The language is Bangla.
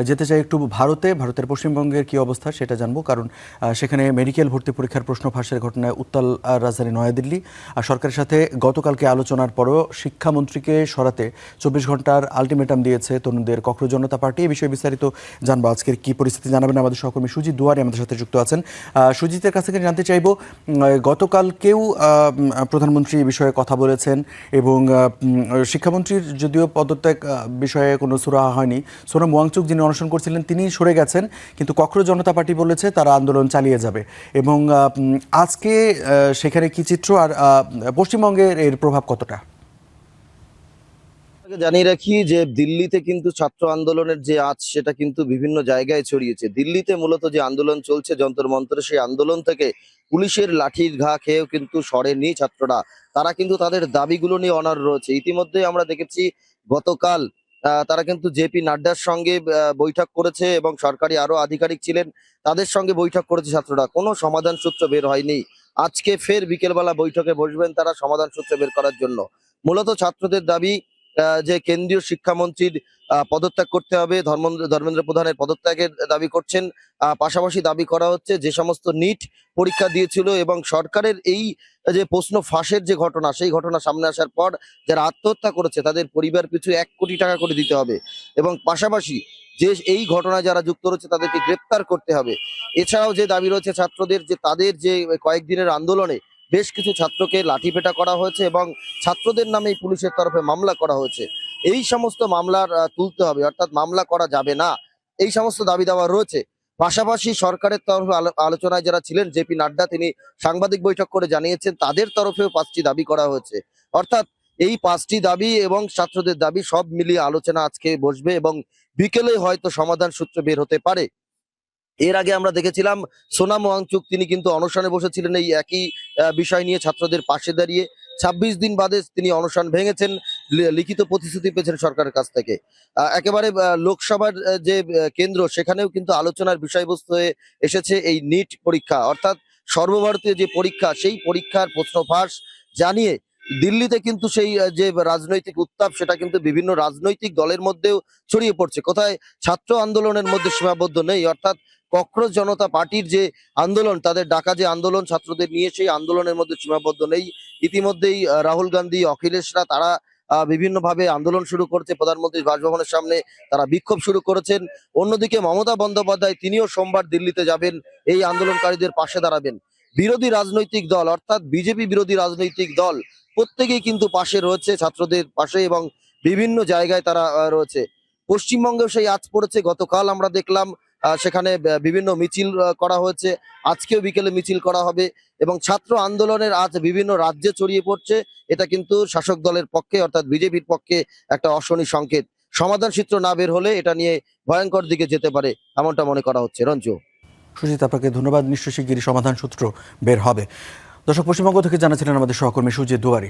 যেতে চাই একটু ভারতের পশ্চিমবঙ্গের কি অবস্থা সেটা জানবো, কারণ সেখানে মেডিকেল ভর্তি পরীক্ষার প্রশ্ন ফাঁসের ঘটনায় উত্তাল রাজধানী নয়াদিল্লি। আর সরকারের সাথে গতকালকে আলোচনার পরও শিক্ষামন্ত্রীকে সরাতে 24 ঘন্টার আলটিমেটাম দিয়েছে তরুণদের ককরোচ জনতা পার্টি। এই বিষয়ে বিস্তারিত জানবো। আজকের কি পরিস্থিতি জানাবেন আমাদের সহকর্মী সুজিত দুয়ারি আমাদের সাথে যুক্ত আছেন। সুজিতের কাছ থেকে জানতে চাইবো, গতকালকেও প্রধানমন্ত্রী এই বিষয়ে কথা বলেছেন এবং শিক্ষামন্ত্রীর যদিও পদত্যাগ বিষয়ে কোনো সুরাহা হয়নি। সোনাম ওয়াংচুক যিনি অনশন করছিলেন তিনি সরে গেছেন, কিন্তু ককরোচ জনতা পার্টি বলেছে তারা আন্দোলন চালিয়ে যাবে। এবং আজকে সেখানে কি চিত্র, আর পশ্চিমবঙ্গের এর প্রভাব কতটা? জানিয়ে রাখি যে দিল্লিতে কিন্তু ছাত্র আন্দোলনের যে আজ সেটা কিন্তু বিভিন্ন জায়গায় ছড়িয়েছে। দিল্লিতে মূলত যে আন্দোলন চলছে যন্তর মন্তরে, সেই আন্দোলন থেকে পুলিশের লাঠির ঘা খেয়েও কিন্তু সরেনি ছাত্ররা। তারা কিন্তু তাদের দাবিগুলো নিয়ে অনড় রয়েছে। ইতিমধ্যে আমরা দেখেছি গতকাল তারা কিন্তু জেপি নাড্ডার সঙ্গে বৈঠক করেছে এবং সরকারি আরো আধিকারিক ছিলেন, তাদের সঙ্গে বৈঠক করেছে ছাত্ররা। কোনো সমাধান সূত্র বের হয়নি। আজকে ফের বিকেলবেলা বৈঠকে বসবেন তারা সমাধান সূত্র বের করার জন্য। মূলত ছাত্রদের দাবি যে কেন্দ্রীয় শিক্ষামন্ত্রীর পদত্যাগ করতে হবে, ধর্মেন্দ্র প্রধানের পদত্যাগের দাবি করছেন। পাশাপাশি দাবি করা হচ্ছে যে সমস্ত নিট পরীক্ষা দিয়েছিল এবং সরকারের এই যে প্রশ্ন ফাঁসের যে ঘটনা, সেই ঘটনা সামনে আসার পর যারা আত্মহত্যা করেছে তাদের পরিবার পিছু 1 কোটি টাকা করে দিতে হবে এবং পাশাপাশি যে এই ঘটনায় যারা যুক্ত রয়েছে তাদেরকে গ্রেপ্তার করতে হবে। এছাড়াও যে দাবি রয়েছে ছাত্রদের, যে তাদের যে কয়েকদিনের আন্দোলনে বেশ কিছু ছাত্রকে লাঠিপেটা করা হয়েছে এবং ছাত্রদের নামেই পুলিশের তরফে মামলা করা হয়েছে। এই সমস্ত মামলার তুলতে হবে, অর্থাৎ মামলা করা যাবে না, এই সমস্ত দাবি দাওয়া রয়েছে। পাশাপাশি সরকারের তরফে আলোচনায় যারা ছিলেন, জেপি নাড্ডা তিনি সাংবাদিক বৈঠক করে জানিয়েছেন তাদের তরফেও 5টি দাবি করা হয়েছে। অর্থাৎ এই 5টি দাবি এবং ছাত্রদের দাবি সব মিলিয়ে আলোচনা আজকে বসবে এবং বিকেলে হয়তো সমাধান সূত্র বের হতে পারে। এর আগে আমরা দেখেছিলাম সোনাম ওয়াংচুক তিনি কিন্তু অনশনে বসেছিলেন এই একই বিষয় নিয়ে ছাত্রদের পাশে দাঁড়িয়ে। 26 দিন বাদে তিনি অনশন ভেঙেছেন, লিখিত প্রতিশ্রুতি পেয়েছেন সরকারের কাছ থেকে। একেবারে লোকসভার যে কেন্দ্র, সেখানেও কিন্তু আলোচনার বিষয়বস্তু হয়ে এসেছে এই নিট পরীক্ষা, অর্থাৎ সর্বভারতীয় যে পরীক্ষা, সেই পরীক্ষার প্রশ্ন ফাঁস জানিয়ে দিল্লিতে কিন্তু সেই যে রাজনৈতিক উত্তাপ, সেটা কিন্তু বিভিন্ন রাজনৈতিক দলের মধ্যেও ছড়িয়ে পড়ছে। কোথায় ছাত্র আন্দোলনের মধ্যে সীমাবদ্ধ নেই, অর্থাৎ ককরোচ জনতা পার্টির যে আন্দোলন, তাদের ডাকা যে আন্দোলন ছাত্রদের নিয়ে, সেই আন্দোলনের মধ্যে সীমাবদ্ধ নেই। ইতিমধ্যেই রাহুল গান্ধী, অখিলেশরা তারা বিভিন্নভাবে আন্দোলন শুরু করছে প্রধানমন্ত্রীর বাসভবনের সামনে, তারা বিক্ষোভ শুরু করেছেন। অন্যদিকে মমতা বন্দ্যোপাধ্যায় তিনিও সোমবার দিল্লিতে যাবেন, এই আন্দোলনকারীদের পাশে দাঁড়াবেন। বিরোধী রাজনৈতিক দল, অর্থাৎ বিজেপি বিরোধী রাজনৈতিক দল প্রত্যেকেই কিন্তু পাশে রয়েছে ছাত্রদের পাশে এবং বিভিন্ন জায়গায় তারা রয়েছে। পশ্চিমবঙ্গেও সেই আজ পড়েছে। গতকাল আমরা দেখলাম সেখানে বিভিন্ন মিছিল করা হয়েছে, আজকেও বিকেলে মিছিল করা হবে এবং ছাত্র আন্দোলনের আজ বিভিন্ন রাজ্যে ছড়িয়ে পড়ছে। এটা কিন্তু শাসক দলের পক্ষে, অর্থাৎ বিজেপির পক্ষে একটা অশনি সংকেত। সমাধান সূত্র না বের হলে এটা নিয়ে ভয়ঙ্কর দিকে যেতে পারে, এমনটা মনে করা হচ্ছে। রঞ্জু। সুজিত, আপনাকে ধন্যবাদ। নিশ্চয়ই শিগগিরই সমাধান সূত্র বের হবে। দর্শক, পশ্চিমবঙ্গ থেকে জানাচ্ছিলেন আমাদের সহকর্মী সুজিত দুয়ারি।